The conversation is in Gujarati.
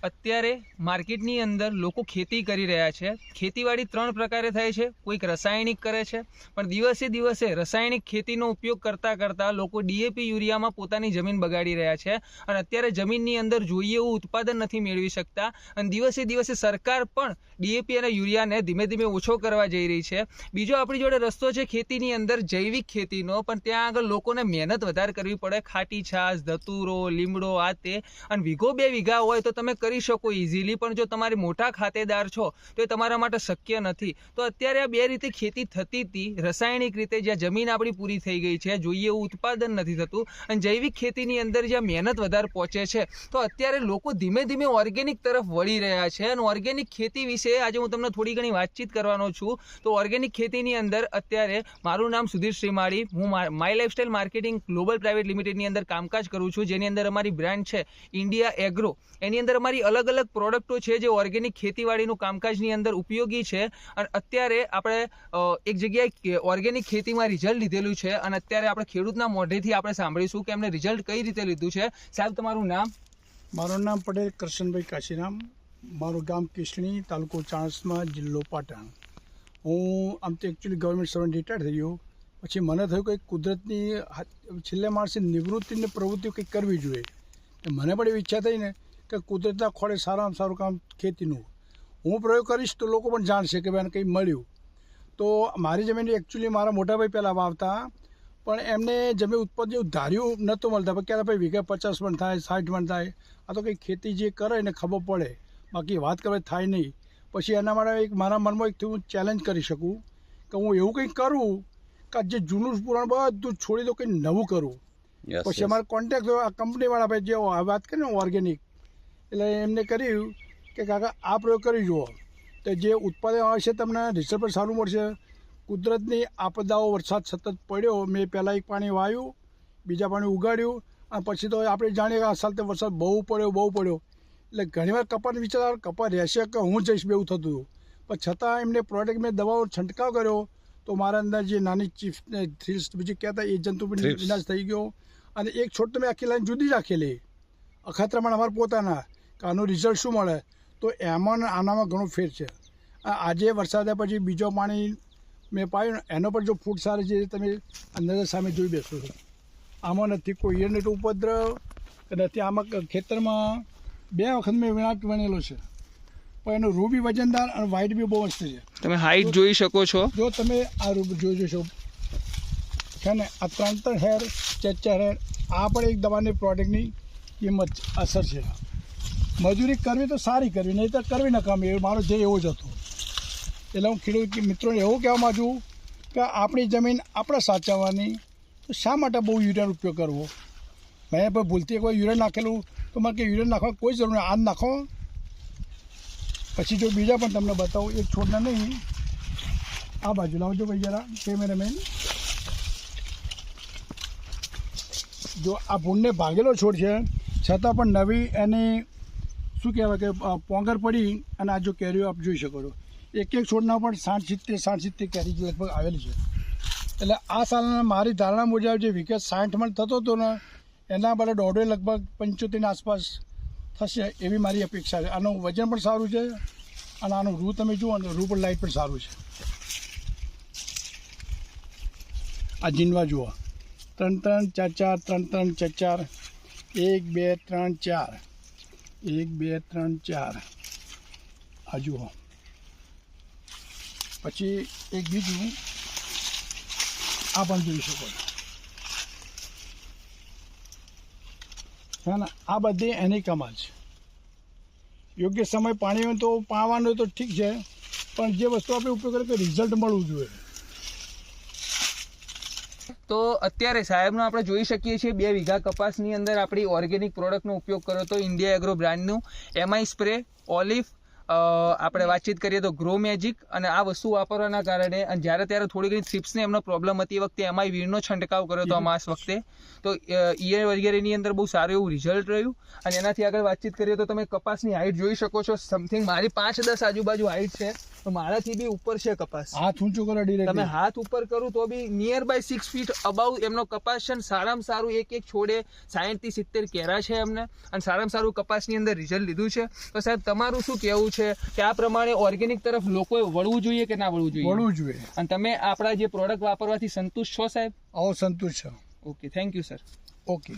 અત્યારે માર્કેટની અંદર લોકો ખેતી કરી રહ્યા છે। ખેતીવાડી ત્રણ પ્રકારે થાય છે, કોઈક રાસાયણિક કરે છે, પણ દિવસે દિવસે રાસાયણિક ખેતીનો ઉપયોગ કરતાં કરતાં લોકો ડીએપી યુરિયામાં પોતાની જમીન બગાડી રહ્યા છે અને અત્યારે જમીનની અંદર જોઈએ એવું ઉત્પાદન નથી મેળવી શકતા અને દિવસે દિવસે સરકાર પણ ડીએપી અને યુરિયાને ધીમે ધીમે ઓછો કરવા જઈ રહી છે। બીજો આપણી જોડે રસ્તો છે ખેતીની અંદર જૈવિક ખેતીનો, પણ ત્યાં આગળ લોકોને મહેનત વધારે કરવી પડે, ખાટી છાશ, ધતુરો, લીમડો, આ તે, અને વીઘો બે વીઘા હોય તો તમે કરી શકો ઇઝીલી, પણ જો તમારે મોટા ખાતેદાર છો તો એ તમારા માટે શક્ય નથી। તો અત્યારે આ બે રીતે ખેતી થતી હતી, રાસાયણિક રીતે જ્યાં જમીન આપણી પૂરી થઈ ગઈ છે, જોઈએ એવું ઉત્પાદન નથી થતું, અને જૈવિક ખેતીની અંદર જ્યાં મહેનત વધારે પહોંચે છે, તો અત્યારે લોકો ધીમે ધીમે ઓર્ગેનિક તરફ વળી રહ્યા છે। અને ઓર્ગેનિક ખેતી વિશે આજે હું તમને થોડી ઘણી વાતચીત કરવાનો છું। તો ઓર્ગેનિક ખેતીની અંદર અત્યારે મારું નામ સુધીર શ્રીમાળી, હું my lifestyle marketing global private લિમિટેડની અંદર કામકાજ કરું છું, જેની અંદર અમારી બ્રાન્ડ છે ઇન્ડિયા એગ્રો। એની અંદર અમારી અલગ અલગ પ્રોડક્ટો છે જે ઓર્ગેનિક ખેતીવાડીનું કામકાજની અંદર ઉપયોગી છે। અને અત્યારે આપણે એક જગ્યાએ ઓર્ગેનિક ખેતીમાં રિઝલ્ટ લીધેલું છે અને અત્યારે આપણે ખેડૂતના મોઢેથી આપણે સાંભળીશું કે એમને રિઝલ્ટ કઈ રીતે લીધું છે। સાહેબ, તમારું નામ? મારું નામ પટેલ કરશનભાઈ કાશીરામ, મારું ગામ કિશણી, તાલુકો ચાણસ્મા, જિલ્લો પાટણ। હું આમ તો એકચ્યુઅલી ગવર્મેન્ટ સર્વન્ટ રિટાયર થઈ ગયો, પછી મને થયું કે કુદરતની છેલ્લે માણસે નિવૃત્તિની પ્રવૃત્તિઓ કંઈક કરવી જોઈએ। મને પણ એવી ઈચ્છા થઈ ને કે કુદરતના ખોળે સારામાં સારું કામ ખેતીનું હું પ્રયોગ કરીશ તો લોકો પણ જાણશે કે ભાઈ કંઈ મળ્યું। તો મારી જમીન એકચ્યુઅલી મારા મોટાભાઈ પહેલાં વાવતા, પણ એમને જમીન ઉત્પાદન જેવું ધાર્યું નહોતું મળતા, પણ ક્યારે ભાઈ વીઘા 50 મણ થાય, 60 મણ થાય, આ તો કંઈક ખેતી જે કરે એને ખબર પડે, બાકી વાત કરવા થાય નહીં। પછી એના માટે એક મારા મનમાં એક હું ચેલેન્જ કરી શકું કે હું એવું કંઈક કરું કે જે જૂનું પુરાણ બધું છોડી દો, કંઈ નવું કરું। પછી અમારો કોન્ટેક્ટ થયો આ કંપનીવાળા ભાઈ જે વાત કરી ને ઓર્ગેનિક, એટલે એમને કર્યું કે કાકા આ પ્રયોગ કરી જુઓ, તો જે ઉત્પાદન આવશે તમને રિઝલ્ટ પણ સારું મળશે। કુદરતની આપદાઓ, વરસાદ સતત પડ્યો, મેં પહેલાં એક પાણી વાવ્યું, બીજા પાણી ઉગાડ્યું, અને પછી તો આપણે જાણીએ કે આ સાલ તો વરસાદ બહુ પડ્યો, એટલે ઘણીવાર કપાસ વિચાર કપાસ રહેશે કે હું જઈશ બેવું થતું હતું, પણ છતાં એમને પ્રોડક્ટ મેં દવાઓ છંટકાવ કર્યો તો મારા અંદર જે નાની ચીફ થ્રીલ્સ બીજી કહેતા એ જંતુ પણ વિનાશ થઈ ગયો। અને એક છોડ તો મેં આખી લાઈન જુદી રાખેલી અખાત્રામાં અમારા પોતાના કે આનું રિઝલ્ટ શું મળે, તો એમાં આનામાં ઘણો ફેર છે। આજે વરસાદ પછી બીજો પાણી મેં પાયું એનો પણ જો ફૂટ સારી છે, તમે અંદર સામે જોઈ બેસો છો, આમાં નથી કોઈ ઈયળનો ઉપદ્રવ નથી, આમાં ખેતરમાં 2 વખત મેં વિનાશ બનેલો છે, પણ એનો રૂ બી વજનદાર અને વાઇટ બી બહુ મસ્ત છે। તમે હાઈટ જોઈ શકો છો, જો તમે આ રૂ જોઈ જશો છે ને, આ 3 હેર, 4 હેર, આ પણ એક દવાની પ્રોડક્ટની કિંમત અસર છે। મજૂરી કરવી તો સારી કરવી, નહીં તો કરવી નકામી, એ મારો ધ્યેય એવો જ હતો। એટલે હું ખેડૂત મિત્રોને એવું કહેવા માંગુ છું કે આપણી જમીન આપણે સાચવવાની, તો શા માટે બહુ યુરિયાનો ઉપયોગ કરવો? મેં પણ ભૂલથી કોઈ યુરિયા નાખેલું તો મને કે યુરિયા નાખવા કોઈ જરૂર નહીં, આ નાખો। પછી જો બીજા પણ તમને બતાવું, એક છોડના નહીં, આ બાજુ લાવજો ભાઈ જરા કેમેરામેન, જો આ ભૂંડને ભાગેલો છોડ છે છતાં પણ નવી એની શું કહેવાય કે પોંગર પડી, અને આ જો કેરીઓ આપ જોઈ શકો છો, એક છોડના પણ 60-70 કેરી લગભગ આવેલી છે। એટલે આ સાલના મારી ધારણા મુજબ જે વીઘે 60 મણ થતો હતો ને, એના બદલે દોઢે લગભગ 75ની આસપાસ થશે એવી મારી અપેક્ષા છે। આનું વજન પણ સારું છે અને આનું રૂ તમે જુઓ ને, રૂ પણ લાઇટ પણ સારું છે। આ જીનવા જુઓ, 3-3, 4-4, 3-3, 4-4, 1, 2, 3, 4, 1, 2, 3, 4, આ જુઓ। પછી એક બીજું આ પણ જોઈ શકો છો ને, આ બધી એની કમાલ છે। યોગ્ય સમય પાણી હોય તો પાવાનું તો ઠીક છે, પણ જે વસ્તુ આપણે ઉપયોગ કરીએ તો રિઝલ્ટ મળવું જોઈએ। તો અત્યારે સાહેબનો આપણે જોઈ શકીએ છીએ 2 વીઘા કપાસની અંદર આપણી ઓર્ગેનિક પ્રોડક્ટનો ઉપયોગ કર્યો તો ઇન્ડિયા એગ્રો બ્રાન્ડનું MI સ્પ્રે, ઓલિફ આપણે વાતચીત કરીએ તો ગ્રો મેજિક અને આ વસ્તુ વાપરવાના કારણે અને જ્યારે ત્યારે થોડી ઘણી થ્રિપ્સને એમનો પ્રોબ્લેમ હતી એ વખતે એમાં વીરનો છંટકાવ કર્યો હતો માસ વખતે તો ઈયળ વગેરેની અંદર બહુ સારું એવું રિઝલ્ટ રહ્યું. અને એનાથી આગળ વાતચીત કરીએ તો તમે કપાસની હાઈટ જોઈ શકો છો. સમથિંગ મારી 5-10 આજુબાજુ હાઈટ છે, તો મારાથી બી ઉપર છે કપાસ. હાથ ઊંચો કરો ડિરેક્ટ. તમે હાથ ઉપર કરું તો બી નિયર બાય 6 ફીટ અબાઉ એમનો કપાસ છે. સારામાં સારું એક છોડે 60 થી 70 કેરા છે એમને, અને સારામાં સારું કપાસની અંદર રિઝલ્ટ લીધું છે. તો સાહેબ તમારું શું કહેવું છે કે આ પ્રમાણે ઓર્ગેનિક તરફ લોકોએ વળવું જોઈએ કે ના વળવું જોઈએ? વળવું જોઈએ. અને તમે આપણા જે પ્રોડક્ટ વાપરવાથી સંતુષ્ટ છો સાહેબ? આવો સંતુષ્ટ છે. Okay, thank you sir. Okay.